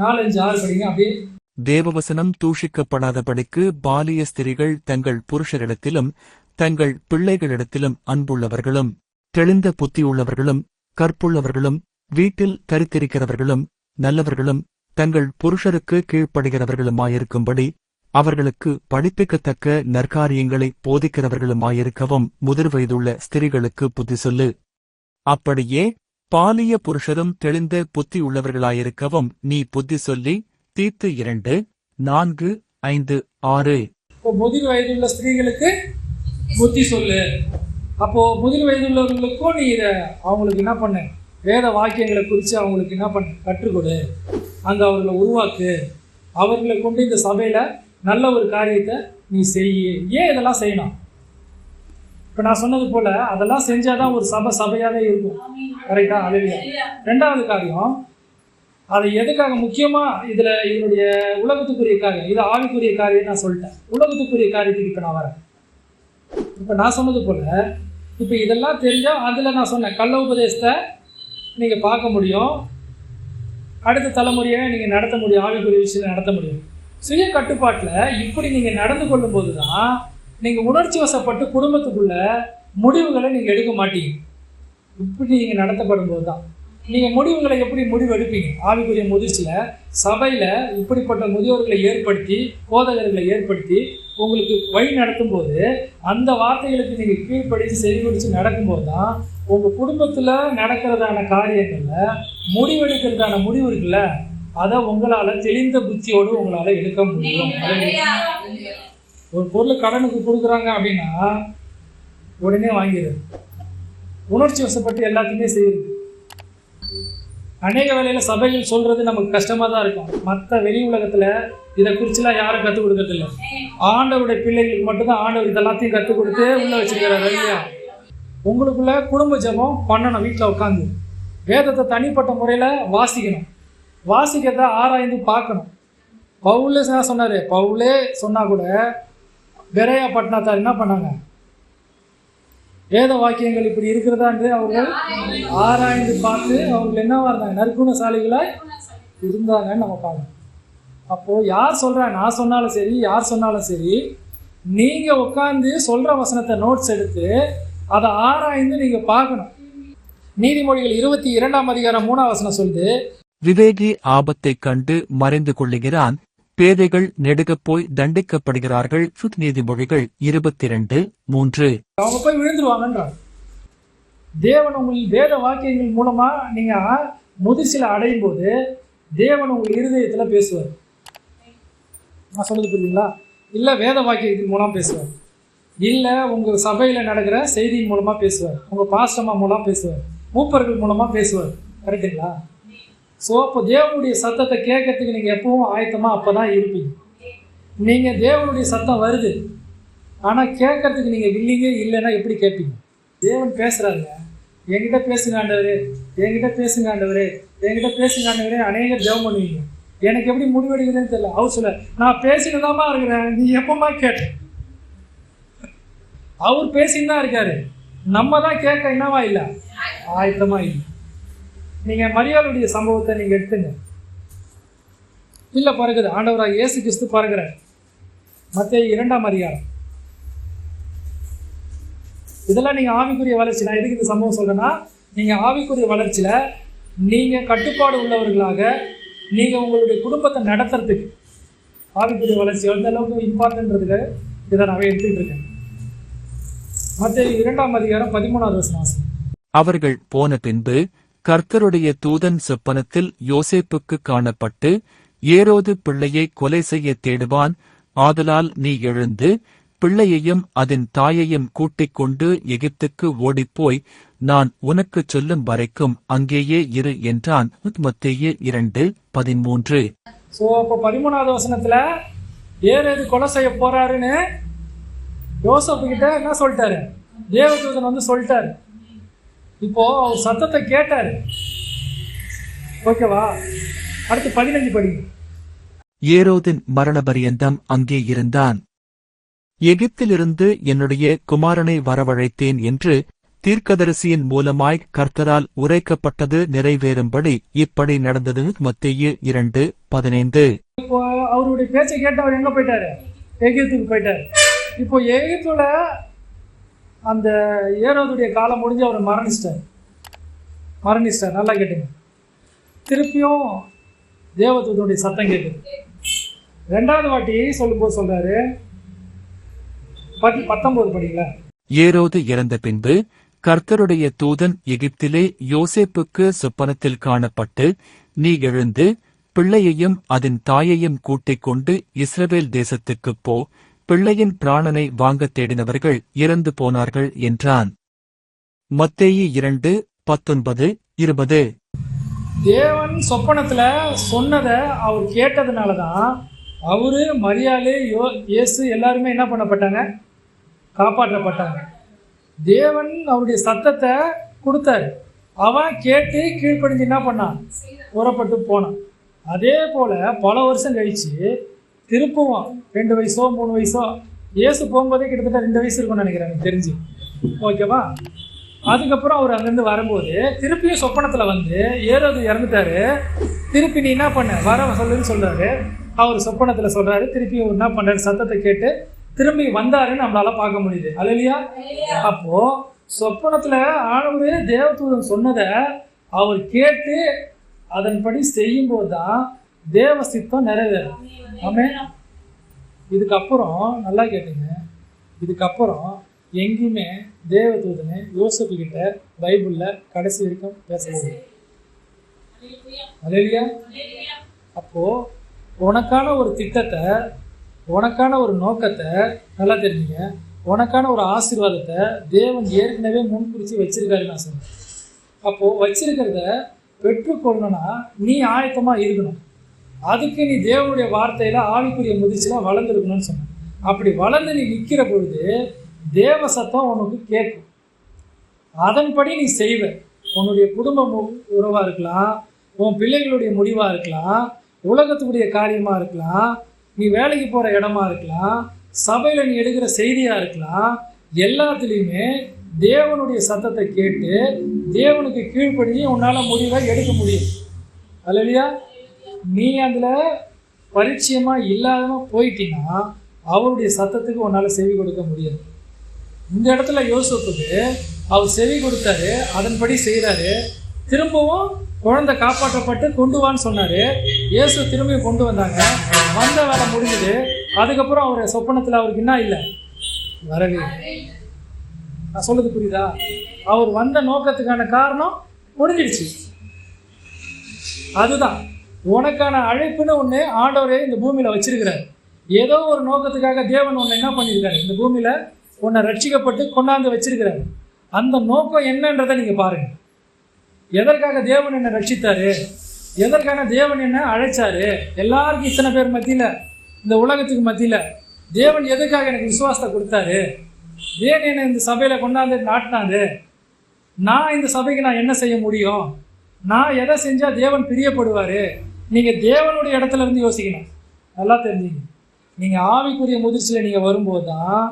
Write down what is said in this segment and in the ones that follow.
4, 5, 6 படிங்க அப்படியே. தேவவசனம் தூஷிக்கப்படாதபடிக்கு பாலிய ஸ்திரீகள் தங்கள் புருஷரிடத்திலும் தங்கள் பிள்ளைகளிடத்திலும் அன்புள்ளவர்களும் தெளிந்த புத்தியுள்ளவர்களும் கற்புள்ளவர்களும் வீட்டில் கருத்திருக்கிறவர்களும் நல்லவர்களும் தங்கள் புருஷருக்கு கீழ்ப்படுகிறவர்களுமாயிருக்கும்படி அவர்களுக்கு படிப்பிக்கத்தக்க நற்காரியங்களை போதிக்கிறவர்களுமாயிருக்கவும் முதிர்வயதுள்ள ஸ்திரீகளுக்கு புத்தி சொல்லு. அப்படியே பாலிய புருஷரும் தெளிந்த புத்தியுள்ளவர்களாயிருக்கவும் நீ புத்தி சொல்லி தீத்து 2, 4, 5, 6. இப்போ முதிர் வயதுள்ள ஸ்திரீகளுக்கு புத்தி சொல்லு. அப்போ முதிர் வயதுள்ளவர்களுக்கும் நீ இதை அவங்களுக்கு என்ன பண்ண, வேத வாக்கியங்களை குறித்து அவங்களுக்கு என்ன பண்ண, கற்றுக் கொடு. அங்கே அவர்களை உருவாக்கு. அவர்களை கொண்டு இந்த சபையில் நல்ல ஒரு காரியத்தை நீ செய்ய. ஏன் இதெல்லாம் செய்யணும்? இப்போ நான் சொன்னது போல் அதெல்லாம் செஞ்சாதான் ஒரு சபையாகவே இருக்கும். கரெக்டாக? அதுவே 2வது காரியம், அதை எதுக்காக முக்கியமாக இதில் இதனுடைய உலகத்துக்குரிய காரியம், இது ஆவிக்குரிய காரியம் நான் சொல்லிட்டேன். உலகத்துக்குரிய காரியத்துக்கு இப்போ நான் வரேன். இப்போ நான் சொன்னது போல் இப்போ இதெல்லாம் தெரிஞ்சால் அதில் நான் சொன்னேன் கள்ள உபதேசத்தை நீங்கள் பார்க்க முடியும், அடுத்த தலைமுறையை நீங்கள் நடத்த முடியும், ஆவிக்குரிய விஷயத்தை நடத்த முடியும். சுய கட்டுப்பாட்டில் இப்படி நீங்கள் நடந்து கொள்ளும் போது தான் நீங்கள் உணர்ச்சி வசப்பட்டு குடும்பத்துக்குள்ள முடிவுகளை நீங்கள் எடுக்க மாட்டீங்க. இப்படி நீங்கள் நடத்தப்படும் போது தான் நீங்கள் முடிவுகளை எப்படி முடிவு எடுப்பீங்க? ஆவிக்குரிய முதிர்ச்சியில் சபையில் இப்படிப்பட்ட முதியோர்களை ஏற்படுத்தி போதகர்களை ஏற்படுத்தி உங்களுக்கு வழி நடத்தும் போது அந்த வார்த்தைகளுக்கு நீங்கள் கீழ்ப்படித்து செவி கொடுத்து நடக்கும்போது தான் உங்கள் குடும்பத்தில் நடக்கிறதான காரியங்களில் முடிவெடுக்கிறதான முடிவு இருக்குல்ல, அதை உங்களால் தெளிந்த புத்தியோடு உங்களால் எடுக்க முடியும். ஒரு பொருள் கடனுக்கு கொடுக்குறாங்க அப்படின்னா உடனே வாங்கிடுது. உணர்ச்சி வசப்பட்டு எல்லாத்தையுமே செய்யுது. அநேக வேளையில் சபைகள் சொல்கிறது நமக்கு கஷ்டமாக தான் இருக்கும். மற்ற வெளி உலகத்தில் இதை குறிச்சுலாம் யாரும் கற்றுக் கொடுக்கறதில்ல. ஆண்டவருடைய பிள்ளைகளுக்கு மட்டும்தான் ஆண்டவர் இதெல்லாத்தையும் கற்றுக் கொடுத்து உள்ளே வச்சுருக்கிறார். இல்லையா? உங்களுக்குள்ள குடும்ப ஜெபம் பண்ணணும். வீட்டில் உட்காந்து வேதத்தை தனிப்பட்ட முறையில் வாசிக்கணும். வாசிக்கிறத ஆராய்ந்து பார்க்கணும். பவுலே சொன்னார். பவுலே சொன்னால் கூட பெரையா பட்டணத்தார் என்ன பண்ணாங்க? வேத வாக்கியங்கள் இப்படி இருக்கிறதான்னு அவர்கள் ஆராய்ந்து பார்த்து அவர்கள் என்னவா இருந்தாங்க? நற்குணசாலிகளாய் இருந்தாங்கன்னு நம்ம பார்க்கணும். அப்போது யார் சொல்கிறா, நான் சொன்னாலும் சரி யார் சொன்னாலும் சரி, நீங்கள் உட்காந்து சொல்கிற வசனத்தை நோட்ஸ் எடுத்து அதை ஆராய்ந்து நீங்கள் பார்க்கணும். நீதிமொழிகள் 22ஆம் அதிகாரம் 3ஆம் வசனம் சொல்லுது, விவேகி ஆபத்தை கண்டு மறைந்து கொள்ளுகிறான், பேதைகள் நெடுகப் போய் தண்டிக்கப்படுகிறார்கள். நீதிமொழிகள் 22:3. அவங்க போய் விழுந்துருவாங்கன்றாங்க. தேவன் உங்கள் வேத வாக்கியங்கள் மூலமா நீங்க முதிர்ச்சியில் அடையும் போது தேவன் உங்கள் இருதயத்துல பேசுவார். நான் சொல்றது புரியுதுங்களா? இல்ல வேத வாக்கியத்தின் மூலம் பேசுவார், இல்ல உங்க சபையில நடக்கிற செய்தியின் மூலமா பேசுவார், உங்க பாஸ்டமா மூலம் பேசுவார், மூப்பர்கள் மூலமா பேசுவார். கரெக்டுங்களா? ஸோ அப்போ தேவனுடைய சத்தத்தை கேட்கறதுக்கு நீங்கள் எப்பவும் ஆயத்தமாக அப்போ தான் இருப்பீங்க. நீங்கள் தேவனுடைய சத்தம் வருது ஆனால் கேட்கறதுக்கு நீங்கள் வில்லிங்கே இல்லைன்னா எப்படி கேட்பீங்க? தேவன் பேசுகிறாங்க, என்கிட்ட பேசுங்க ஆண்டவரே, என்கிட்ட பேசுங்க ஆண்டவரே, என்கிட்ட பேசுங்க ஆண்டவரே. அநேகர் ஜெபம் பண்ணுவீங்க. எனக்கு எப்படி முடிவெடுக்குதுன்னு தெரியல. அவர் சொல்ல, நான் பேசினதாமா இருக்கிறேன், நீ எப்பமா கேட்ட? அவர் பேசின்னு தான் இருக்காரு, நம்ம தான் கேட்க என்னவா இல்லை, ஆயத்தமாக இல்லை. நீங்கள் மரியாளுடைய சம்பவத்தை நீங்கள் எடுத்துங்க. இல்லை பறகுது ஆண்டவராக இயேசு கிறிஸ்து பறகுற மத்தேயு 2ஆம் அதிகாரம். இதெல்லாம் நீங்கள் ஆவிக்குரிய வளர்ச்சி. நான் எதுக்கு இந்த சம்பவம் சொல்கிறேன்னா, நீங்கள் ஆவிக்குரிய வளர்ச்சியில் நீங்கள் கட்டுப்பாடு உள்ளவர்களாக நீங்கள் உங்களுடைய குடும்பத்தை நடத்துறதுக்கு ஆவிக்குரிய வளர்ச்சி எந்த அளவுக்கு இம்பார்ட்டன்றதுக்கு இதை நான் எடுத்துக்கிட்டு இருக்கேன். மத்தேயு 2ஆம் அதிகாரம் 13வது வசனம். அவர்கள் போன பின்பு கர்த்தருடைய தூதன் சொப்பனத்தில் யோசேப்புக்கு காணப்பட்டு, ஏரோது பிள்ளையை கொலை செய்ய தேடுவான், ஆதலால் நீ எழுந்து பிள்ளையையும் அதன் தாயையும் கூட்டிக் கொண்டு எகிப்துக்கு ஓடிப்போய் நான் உனக்குச் சொல்லும் வரைக்கும் அங்கேயே இரு என்றான். மத்தேயு 2:13. ஸோ அப்போ 13வது வசனத்துல ஏரோது கொலை செய்ய போறாருன்னு யோசேப்பு கிட்ட என்ன சொல்லிட்டாரு? தேவதூதன் வந்து சொல்லிட்டாரு. இப்போ அவர் சத்தத்தை கேட்டாரு. ஓகேவா? அடுத்து 15 படிங்க. ஏரோதின் மரண பரியந்தம் அங்கே இருந்தான். எகிப்திலிருந்து என்னுடைய குமாரனை வரவழைத்தேன் என்று தீர்க்கதரிசியின் மூலமாய் கர்த்தரால் உரைக்கப்பட்டது நிறைவேறும்படி இப்படி நடந்தது. மத்தேயு 2:15. இப்போ அவருடைய பேச்சை கேட்டு அவர் எங்க போயிட்டாரு? எகிப்துக்கு போயிட்டாரு. இப்போ எகிப்துல அந்த ஏரோதுடைய காலம் முடிஞ்சு அவர் மரணிச்சிட்டார். நல்லா கேட்டுங்க. திருப்பியும் தேவதூதனுடைய சத்தம் கேட்குது. 2வது வாட்டி சொல்லும்போது சொல்றாரு, 19 படிங்களா? ஏரோது இறந்த பின்பு கர்த்தருடைய தூதன் எகிப்திலே யோசேப்புக்கு சொப்பனத்தில் காணப்பட்டு, நீ எழுந்து பிள்ளையையும் அதன் தாயையும் கூட்டிக் கொண்டு இஸ்ரவேல் தேசத்துக்குப் போ, பிள்ளையின் பிராணனை வாங்கத் தேடினவர்கள் இறந்து போனார்கள் என்றான். மத்தேயு 2:19-20. தேவன் சொப்பனத்துல சொன்னதை அவர் கேட்டதுனாலதான் அவரு, மரியாளு, இயேசு எல்லாருமே என்ன பண்ணப்பட்டாங்க? காப்பாற்றப்பட்டாங்க. தேவன் அவருடைய சத்தத்தை கொடுத்தாரு. அவன் கேட்டு கீழ்ப்படிஞ்சு என்ன பண்ணான்? புறப்பட்டு போனான். அதே போல பல வருஷம் கழிச்சு திருப்பவும் 2 வயசோ 3 வயசோ, இயேசு போகும்போதே கிட்டத்தட்ட 2 வயசு இருக்கும்னு நினைக்கிறேன் எனக்கு தெரிஞ்சு. ஓகேவா? அதுக்கப்புறம் அவர் அங்கேருந்து வரும்போது திருப்பியும் சொப்பனத்தில் வந்து, ஏரோது இறந்துட்டாரு, திருப்பி நீ என்ன பண்ண வர சொல்லுன்னு சொல்றாரு. அவர் சொப்பனத்தில் சொல்றாரு. திருப்பி அவர் என்ன பண்றாரு? சத்தத்தை கேட்டு திரும்பி வந்தாருன்னு நம்மளால பார்க்க முடியுது. அல்லேலூயா. அப்போ சொப்பனத்துல ஆண்டவரே தேவதூதன் சொன்னதை அவர் கேட்டு அதன்படி செய்யும் போதுதான் தேவ சித்தம் நிறைவேறும். ஆமென். இதுக்கப்புறம் நல்லா கேட்டுங்க, இதுக்கப்புறம் எங்கேயுமே தேவதூதனை யோசேப்பு கிட்ட பைபிள்ல கடைசி வரைக்கும் பேசவே. அல்லேலூயா. அப்போ உனக்கான ஒரு திட்டத்தை, உனக்கான ஒரு நோக்கத்தை நல்லா தெரிஞ்சுங்க. உனக்கான ஒரு ஆசீர்வாதத்தை தேவன் ஏற்கனவே முன்குறிச்சு வச்சிருக்காரு. நான் சொன்னேன். அப்போ வச்சிருக்கிறத பெற்றுக்கொள்ளணும்னா நீ ஆயத்தமா இருக்கணும். அதுக்கு நீ தேவனுடைய வார்த்தையில ஆவிக்குரிய முதிர்ச்சியில வளர்ந்துருக்கணும்னு சொன்னேன். அப்படி வளர்ந்து நீ நிற்கிற பொழுது தேவ சத்தம் உனக்கு கேட்கும். அதன்படி நீ செய்வ. உன்னுடைய குடும்ப உறவா இருக்கலாம், உன் பிள்ளைகளுடைய முடிவா இருக்கலாம், உலகத்துக்குரிய காரியமா இருக்கலாம், நீ வேலைக்கு போற இடமா இருக்கலாம், சபையில நீ எடுக்கிற செய்தியா இருக்கலாம், எல்லாத்துலேயுமே தேவனுடைய சத்தத்தை கேட்டு தேவனுக்கு கீழ்ப்படிஞ்சு உன்னால முடிவை எடுக்க முடியும். அல்லேலூயா. நீ அதுல பரிச்சயமா இல்லாதவ போயிட்டீங்கன்னா அவருடைய சத்தத்துக்கு உன்னால செவி கொடுக்க முடியாது. இந்த இடத்துல யோசேப்புக்கு அவர் செவி கொடுத்தாரு, அதன்படி செய்யறாரு. திரும்பவும் குழந்தை காப்பாற்றப்பட்டு கொண்டு வான்னு சொன்னாரு. இயேசு திரும்பியும் கொண்டு வந்தாங்க. வந்த வேலை முடிஞ்சது. அதுக்கப்புறம் அவர் சொப்பனத்தில் அவருக்கு என்ன இல்லை? வரவே. நான் சொல்றது புரியுதா? அவர் வந்த நோக்கத்துக்கான காரணம் முடிஞ்சிடுச்சு. அதுதான் உனக்கான அழைப்புன்னு ஒன்று ஆண்டவரே இந்த பூமியில வச்சிருக்கிறார். ஏதோ ஒரு நோக்கத்துக்காக தேவன் உன்னை என்ன பண்ணியிருக்காரு? இந்த பூமியில உன்னை ரட்சிக்கப்பட்டு கொண்டாந்து வச்சிருக்கிறாரு. அந்த நோக்கம் என்னன்றதை நீங்க பாருங்க. எதற்காக தேவன் என்னை ரட்சித்தாரு? எதற்கான தேவன் என்ன அழைச்சாரு? எல்லாருக்கும் இத்தனை பேர் மத்தியில, இந்த உலகத்துக்கு மத்தியில தேவன் எதுக்காக எனக்கு விசுவாசத்தை கொடுத்தாரு? ஏன் என்னை இந்த சபையில கொண்டாந்து நாட்டினாரு? நான் இந்த சபைக்கு நான் என்ன செய்ய முடியும்? நான் எதை செஞ்சா தேவன் பிரியப்படுவாரு? நீங்க தேவனுடைய இடத்துல இருந்து யோசிக்கணும். நல்லா தெரிஞ்சுங்க. நீங்க ஆவிக்குரிய முதிர்ச்சியில நீங்க வரும்போது தான்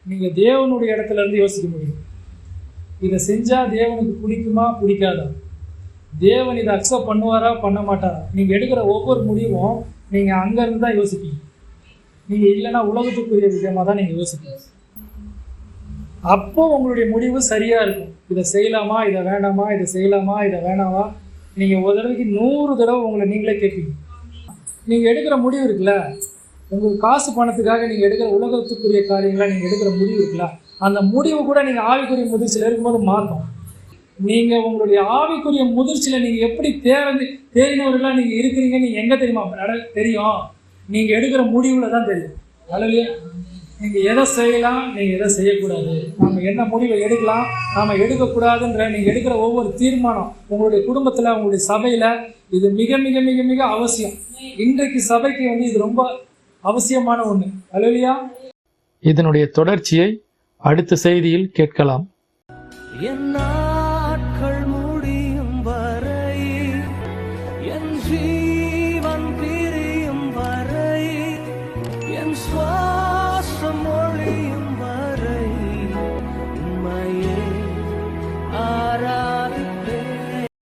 நீங்க தேவனுடைய இடத்துல இருந்து யோசிக்க முடியும். இதை செஞ்சா தேவனுக்கு பிடிக்குமா பிடிக்காதா? தேவன் இதை அக்செப்ட் பண்ணுவாரா பண்ண மாட்டாரா? நீங்க எடுக்கிற ஒவ்வொரு முடிவும் நீங்க அங்க இருந்து தான் யோசிப்பீங்க. நீங்க இல்லைன்னா உலகத்துக்குரிய விஷயமா தான் நீங்க யோசிப்பீங்க. அப்போ உங்களுடைய முடிவு சரியா இருக்கும். இதை செய்யலாமா, இதை வேண்டாமா, இதை செய்யலாமா, இதை வேணாமா? நீங்க ஒரு தடவைக்கு 100 தடவை உங்களை நீங்களே கேட்பீங்க. நீங்க எடுக்கிற முடிவு இருக்குல்ல, உங்களுக்கு காசு பணத்துக்காக நீங்க எடுக்கிற உலகத்துக்குரிய காரியங்களா நீங்க எடுக்கிற முடிவு இருக்குல்ல, அந்த முடிவு கூட நீங்க ஆவிக்குரிய முதிர்ச்சியில இருக்கும்போது மாறும். நீங்க உங்களுடைய ஆவிக்குரிய முதிர்ச்சியில நீங்க எப்படி தேறினவர்களா நீங்க இருக்கிறீங்க நீங்க எங்க தெரியுமா தெரியும்? நீங்க எடுக்கிற முடிவுல தான் தெரியும். அல்லது நீங்க எதை செய்யலாம், நீங்க எதை செய்யக்கூடாது, நாம என்ன முடிவை எடுக்கலாம், நாம எடுக்கக்கூடாதுன்ற நீங்க எடுக்கிற ஒவ்வொரு தீர்மானம் உங்களுடைய குடும்பத்துல, உங்களுடைய சபையில இது மிக மிக மிக மிக அவசியம். இன்றைக்கு சபைக்கு இது ரொம்ப அவசியமான ஒண்ணு. அல்லேலூயா. இதனுடைய தொடர்ச்சியை அடுத்த செய்தியில் கேட்கலாம். என் நாட்கள் முடியும் வரை, என் ஜீவன் பிரியும் வரை, என்